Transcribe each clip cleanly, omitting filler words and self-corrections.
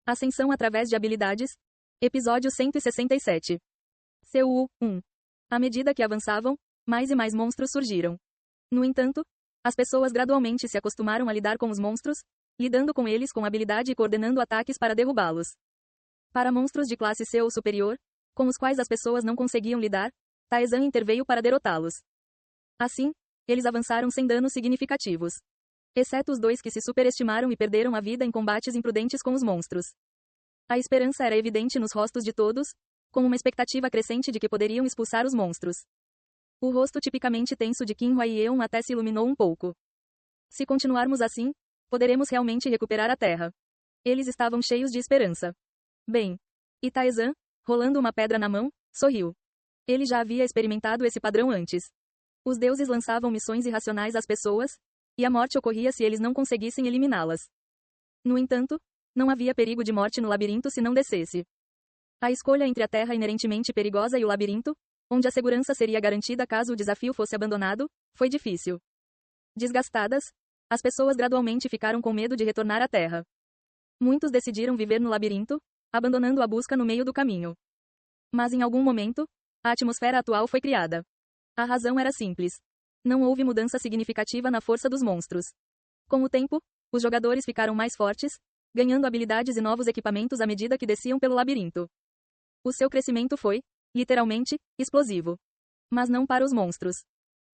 Ascensão através de habilidades. Episódio 167. CU 1. À medida que avançavam, mais e mais monstros surgiram. No entanto, as pessoas gradualmente se acostumaram a lidar com os monstros, lidando com eles com habilidade e coordenando ataques para derrubá-los. Para monstros de classe C ou superior, com os quais as pessoas não conseguiam lidar, Taizan interveio para derrotá-los. Assim, eles avançaram sem danos significativos. Exceto os dois que se superestimaram e perderam a vida em combates imprudentes com os monstros. A esperança era evidente nos rostos de todos, com uma expectativa crescente de que poderiam expulsar os monstros. O rosto tipicamente tenso de Qin Huaiyeon até se iluminou um pouco. Se continuarmos assim, poderemos realmente recuperar a Terra. Eles estavam cheios de esperança. Bem. E Taizan, rolando uma pedra na mão, sorriu. Ele já havia experimentado esse padrão antes. Os deuses lançavam missões irracionais às pessoas, e a morte ocorria se eles não conseguissem eliminá-las. No entanto, não havia perigo de morte no labirinto se não descesse. A escolha entre a Terra inerentemente perigosa e o labirinto, onde a segurança seria garantida caso o desafio fosse abandonado, foi difícil. Desgastadas, as pessoas gradualmente ficaram com medo de retornar à Terra. Muitos decidiram viver no labirinto, abandonando a busca no meio do caminho. Mas em algum momento, a atmosfera atual foi criada. A razão era simples. Não houve mudança significativa na força dos monstros. Com o tempo, os jogadores ficaram mais fortes, ganhando habilidades e novos equipamentos à medida que desciam pelo labirinto. O seu crescimento foi, literalmente, explosivo. Mas não para os monstros.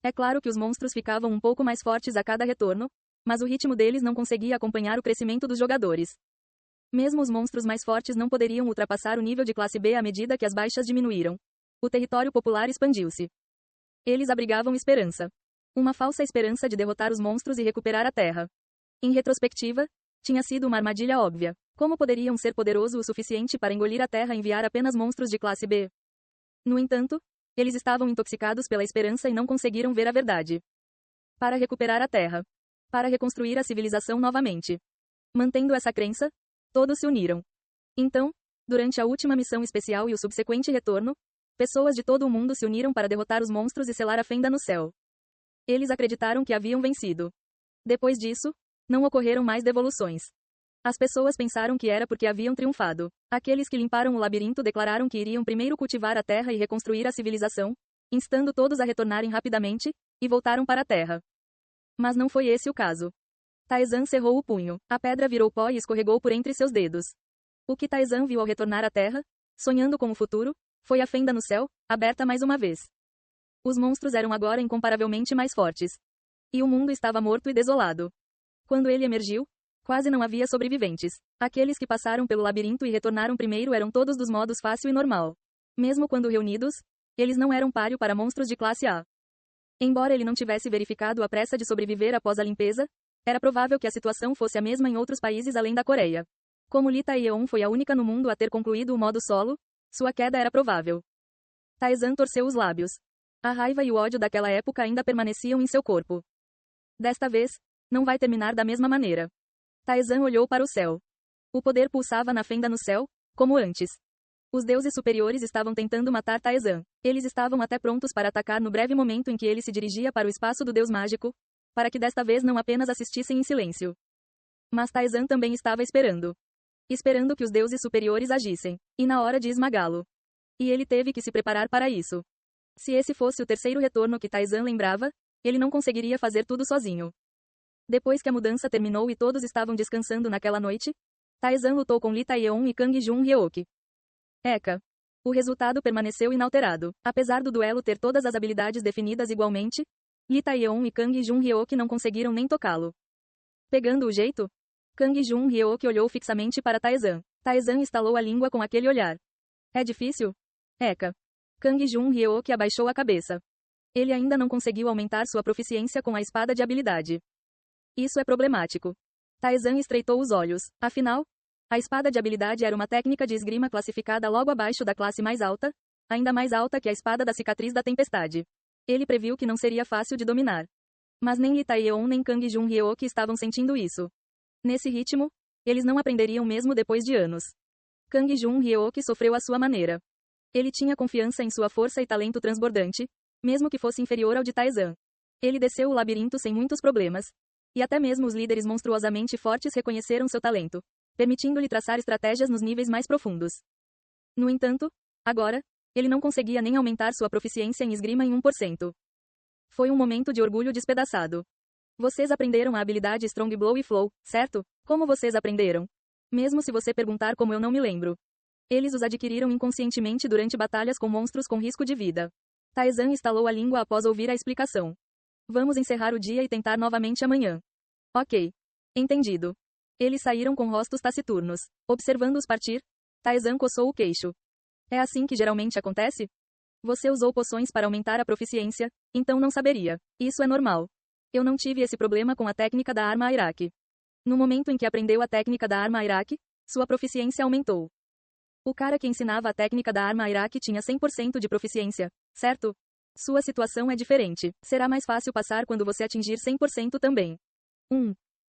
É claro que os monstros ficavam um pouco mais fortes a cada retorno, mas o ritmo deles não conseguia acompanhar o crescimento dos jogadores. Mesmo os monstros mais fortes não poderiam ultrapassar o nível de classe B à medida que as baixas diminuíram. O território popular expandiu-se. Eles abrigavam esperança. Uma falsa esperança de derrotar os monstros e recuperar a Terra. Em retrospectiva, tinha sido uma armadilha óbvia. Como poderiam ser poderosos o suficiente para engolir a Terra e enviar apenas monstros de classe B? No entanto, eles estavam intoxicados pela esperança e não conseguiram ver a verdade. Para recuperar a Terra. Para reconstruir a civilização novamente. Mantendo essa crença, todos se uniram. Então, durante a última missão especial e o subsequente retorno, pessoas de todo o mundo se uniram para derrotar os monstros e selar a fenda no céu. Eles acreditaram que haviam vencido. Depois disso, não ocorreram mais devoluções. As pessoas pensaram que era porque haviam triunfado. Aqueles que limparam o labirinto declararam que iriam primeiro cultivar a Terra e reconstruir a civilização, instando todos a retornarem rapidamente, e voltaram para a Terra. Mas não foi esse o caso. Taizan cerrou o punho. A pedra virou pó e escorregou por entre seus dedos. O que Taizan viu ao retornar à Terra, sonhando com o futuro, foi a fenda no céu, aberta mais uma vez. Os monstros eram agora incomparavelmente mais fortes. E o mundo estava morto e desolado. Quando ele emergiu, quase não havia sobreviventes. Aqueles que passaram pelo labirinto e retornaram primeiro eram todos dos modos fácil e normal. Mesmo quando reunidos, eles não eram páreo para monstros de classe A. Embora ele não tivesse verificado a pressa de sobreviver após a limpeza, era provável que a situação fosse a mesma em outros países além da Coreia. Como Lee Taeyeon foi a única no mundo a ter concluído o modo solo, sua queda era provável. Taizan torceu os lábios. A raiva e o ódio daquela época ainda permaneciam em seu corpo. Desta vez, não vai terminar da mesma maneira. Taizan olhou para o céu. O poder pulsava na fenda no céu, como antes. Os deuses superiores estavam tentando matar Taizan. Eles estavam até prontos para atacar no breve momento em que ele se dirigia para o espaço do deus mágico, para que desta vez não apenas assistissem em silêncio. Mas Taizan também estava esperando. Esperando que os deuses superiores agissem, e na hora de esmagá-lo. E ele teve que se preparar para isso. Se esse fosse o terceiro retorno que Taizan lembrava, ele não conseguiria fazer tudo sozinho. Depois que a mudança terminou e todos estavam descansando naquela noite, Taizan lutou com Lee Taeyeon e Kang Jun-hyeok. Eka. O resultado permaneceu inalterado. Apesar do duelo ter todas as habilidades definidas igualmente, Lee Taeyeon e Kang Jun-hyeok não conseguiram nem tocá-lo. Pegando o jeito, Kang Jun-hyeok olhou fixamente para Taizan. Taizan estalou a língua com aquele olhar. É difícil? Eka. Kang Jun-hyeok abaixou a cabeça. Ele ainda não conseguiu aumentar sua proficiência com a espada de habilidade. Isso é problemático. Taizan estreitou os olhos. Afinal, a espada de habilidade era uma técnica de esgrima classificada logo abaixo da classe mais alta, ainda mais alta que a espada da cicatriz da tempestade. Ele previu que não seria fácil de dominar. Mas nem Lee Taeyeon nem Kang Jun-hyeok estavam sentindo isso. Nesse ritmo, eles não aprenderiam mesmo depois de anos. Kang Jun-hyeok sofreu à sua maneira. Ele tinha confiança em sua força e talento transbordante, mesmo que fosse inferior ao de Taizan. Ele desceu o labirinto sem muitos problemas. E até mesmo os líderes monstruosamente fortes reconheceram seu talento. permitindo-lhe traçar estratégias nos níveis mais profundos. No entanto, agora, ele não conseguia nem aumentar sua proficiência em esgrima em 1%. Foi um momento de orgulho despedaçado. Vocês aprenderam a habilidade Strong Blow e Flow, certo? Como vocês aprenderam? Mesmo se você perguntar como, eu não me lembro. Eles os adquiriram inconscientemente durante batalhas com monstros com risco de vida. Taizan estalou a língua após ouvir a explicação. Vamos encerrar o dia e tentar novamente amanhã. Ok. Entendido. Eles saíram com rostos taciturnos. Observando-os partir, Taizan coçou o queixo. É assim que geralmente acontece? Você usou poções para aumentar a proficiência, então não saberia. Isso é normal. Eu não tive esse problema com a técnica da arma Airaki. No momento em que aprendeu a técnica da arma Airaki, sua proficiência aumentou. O cara que ensinava a técnica da arma Airaki tinha 100% de proficiência, certo? Sua situação é diferente. Será mais fácil passar quando você atingir 100% também.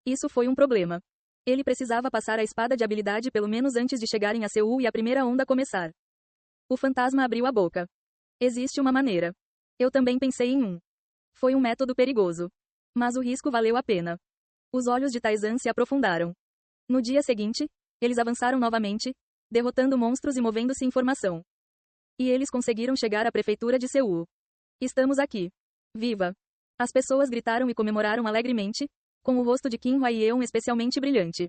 Isso foi um problema. Ele precisava passar a espada de habilidade pelo menos antes de chegarem a Seul e a primeira onda começar. O fantasma abriu a boca. Existe uma maneira. Eu também pensei em um. Foi um método perigoso. Mas o risco valeu a pena. Os olhos de Taizan se aprofundaram. No dia seguinte, eles avançaram novamente, derrotando monstros e movendo-se em formação. E eles conseguiram chegar à prefeitura de Seul. Estamos aqui. Viva! As pessoas gritaram e comemoraram alegremente, com o rosto de Qin Huaiyeon especialmente brilhante.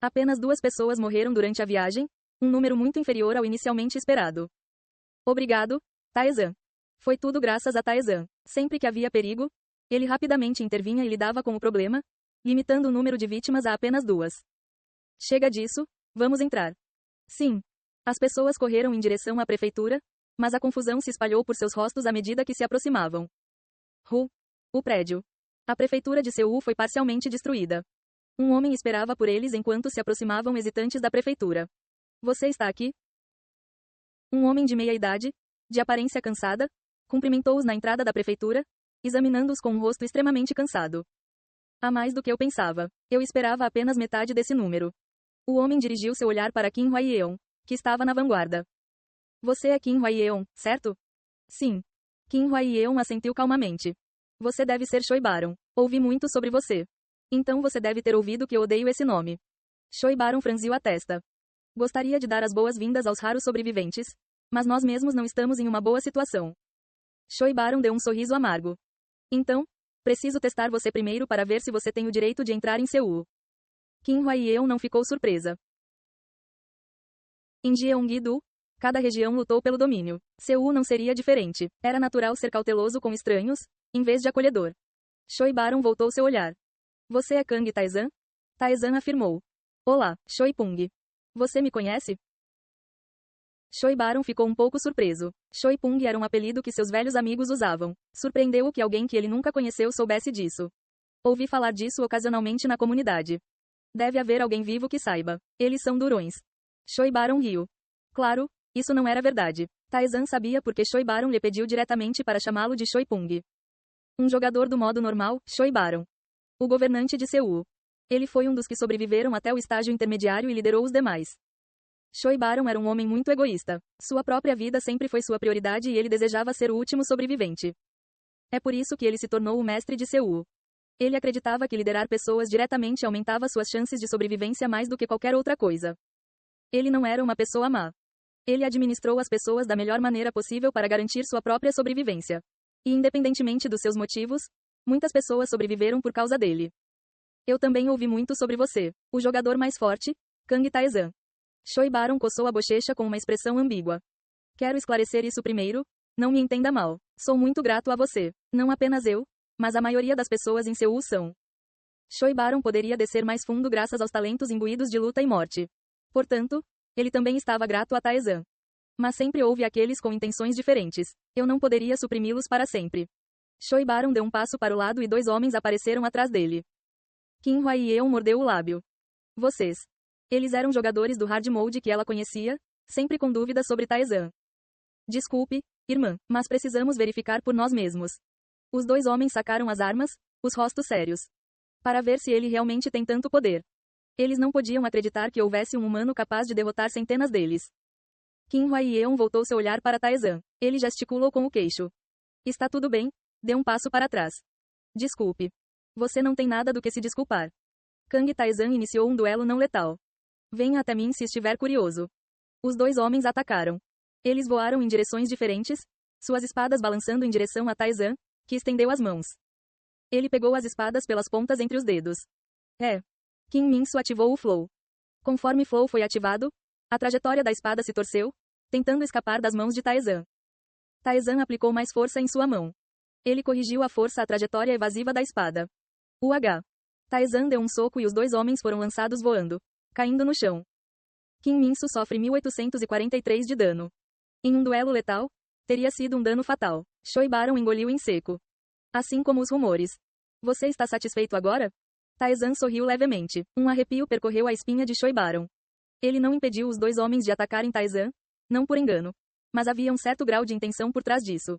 Apenas 2 pessoas morreram durante a viagem, um número muito inferior ao inicialmente esperado. Obrigado, Taizan. Foi tudo graças a Taizan. Sempre que havia perigo, ele rapidamente intervinha e lidava com o problema, limitando o número de vítimas a apenas 2. Chega disso, vamos entrar. Sim. As pessoas correram em direção à prefeitura, mas a confusão se espalhou por seus rostos à medida que se aproximavam. O prédio. A prefeitura de Seul foi parcialmente destruída. Um homem esperava por eles enquanto se aproximavam hesitantes da prefeitura. Você está aqui? Um homem de meia idade, de aparência cansada, cumprimentou-os na entrada da prefeitura, examinando-os com um rosto extremamente cansado. Há mais do que eu pensava. Eu esperava apenas metade desse número. O homem dirigiu seu olhar para Qin Huaiyeon, que estava na vanguarda. Você é Qin Huaiyeon, certo? Sim. Qin Huaiyeon assentiu calmamente. Você deve ser Choi Baron. Ouvi muito sobre você. Então você deve ter ouvido que eu odeio esse nome. Choi Baron franziu a testa. Gostaria de dar as boas-vindas aos raros sobreviventes, mas nós mesmos não estamos em uma boa situação. Choi Baron deu um sorriso amargo. Então, preciso testar você primeiro para ver se você tem o direito de entrar em Seul. Qin Huaiyeon não ficou surpresa. Em Jeongi-do, cada região lutou pelo domínio. Seul não seria diferente. Era natural ser cauteloso com estranhos, em vez de acolhedor. Choi Baron voltou seu olhar. Você é Kang Taizan? Taizan afirmou. Olá, Choi Pung. Você me conhece? Choi Baron ficou um pouco surpreso. Choi Pung era um apelido que seus velhos amigos usavam. Surpreendeu-o que alguém que ele nunca conheceu soubesse disso. Ouvi falar disso ocasionalmente na comunidade. Deve haver alguém vivo que saiba. Eles são durões. Choi Baron riu. Claro, isso não era verdade. Taizan sabia porque Choi Baron lhe pediu diretamente para chamá-lo de Choi Pung. Um jogador do modo normal, Choi Baron. O governante de Seul. Ele foi um dos que sobreviveram até o estágio intermediário e liderou os demais. Choi Baron era um homem muito egoísta. Sua própria vida sempre foi sua prioridade e ele desejava ser o último sobrevivente. É por isso que ele se tornou o mestre de Seul. Ele acreditava que liderar pessoas diretamente aumentava suas chances de sobrevivência mais do que qualquer outra coisa. Ele não era uma pessoa má. Ele administrou as pessoas da melhor maneira possível para garantir sua própria sobrevivência. E independentemente dos seus motivos, muitas pessoas sobreviveram por causa dele. Eu também ouvi muito sobre você, o jogador mais forte, Kang Taizan. Choi Baron coçou a bochecha com uma expressão ambígua. Quero esclarecer isso primeiro, não me entenda mal. Sou muito grato a você. Não apenas eu, mas a maioria das pessoas em Seul são. Choi Baron poderia descer mais fundo graças aos talentos imbuídos de luta e morte. Portanto, ele também estava grato a Taizan. Mas sempre houve aqueles com intenções diferentes. Eu não poderia suprimi-los para sempre. Choi Baron deu um passo para o lado e 2 homens apareceram atrás dele. Qin Huaiyeon mordeu o lábio. Vocês. Eles eram jogadores do hard mode que ela conhecia, sempre com dúvidas sobre Taizan. Desculpe, irmã, mas precisamos verificar por nós mesmos. Os 2 homens sacaram as armas, os rostos sérios. Para ver se ele realmente tem tanto poder. Eles não podiam acreditar que houvesse um humano capaz de derrotar centenas deles. Qin Huaiyeon voltou seu olhar para Taizan. Ele gesticulou com o queixo. Está tudo bem, dê um passo para trás. Desculpe. Você não tem nada do que se desculpar. Kang Taizan iniciou um duelo não letal. Venha até mim se estiver curioso. Os dois homens atacaram. Eles voaram em direções diferentes, suas espadas balançando em direção a Taizan, que estendeu as mãos. Ele pegou as espadas pelas pontas entre os dedos. Qin Minsu ativou o Flow. Conforme Flow foi ativado, a trajetória da espada se torceu, tentando escapar das mãos de Taizan. Taizan aplicou mais força em sua mão. Ele corrigiu à força a trajetória evasiva da espada. Taizan deu um soco e os dois homens foram lançados voando, caindo no chão. Qin Minsu sofre 1843 de dano. Em um duelo letal, teria sido um dano fatal. Choi Baron engoliu em seco. Assim como os rumores. Você está satisfeito agora? Taizan sorriu levemente. Um arrepio percorreu a espinha de Choi Baron. Ele não impediu os dois homens de atacarem Taizan, não por engano. Mas havia um certo grau de intenção por trás disso.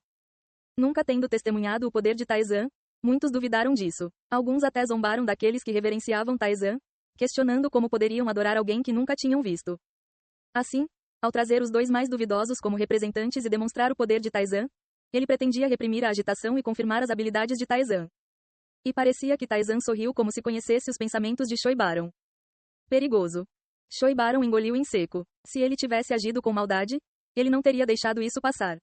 Nunca tendo testemunhado o poder de Taizan, muitos duvidaram disso. Alguns até zombaram daqueles que reverenciavam Taizan, questionando como poderiam adorar alguém que nunca tinham visto. Assim, ao trazer os dois mais duvidosos como representantes e demonstrar o poder de Taizan, ele pretendia reprimir a agitação e confirmar as habilidades de Taizan. E parecia que Taizan sorriu como se conhecesse os pensamentos de Choi Baron. Perigoso. Choi Baron engoliu em seco. Se ele tivesse agido com maldade, ele não teria deixado isso passar.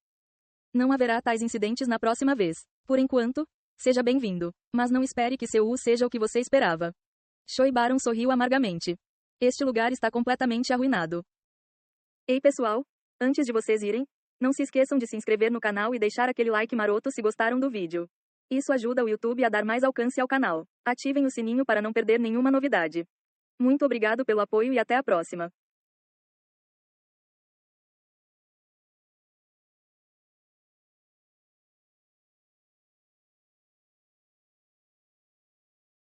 Não haverá tais incidentes na próxima vez. Por enquanto, seja bem-vindo. Mas não espere que seu seja o que você esperava. Choi Baron sorriu amargamente. Este lugar está completamente arruinado. Ei pessoal, antes de vocês irem, não se esqueçam de se inscrever no canal e deixar aquele like maroto se gostaram do vídeo. Isso ajuda o YouTube a dar mais alcance ao canal. Ativem o sininho para não perder nenhuma novidade. Muito obrigado pelo apoio e até a próxima.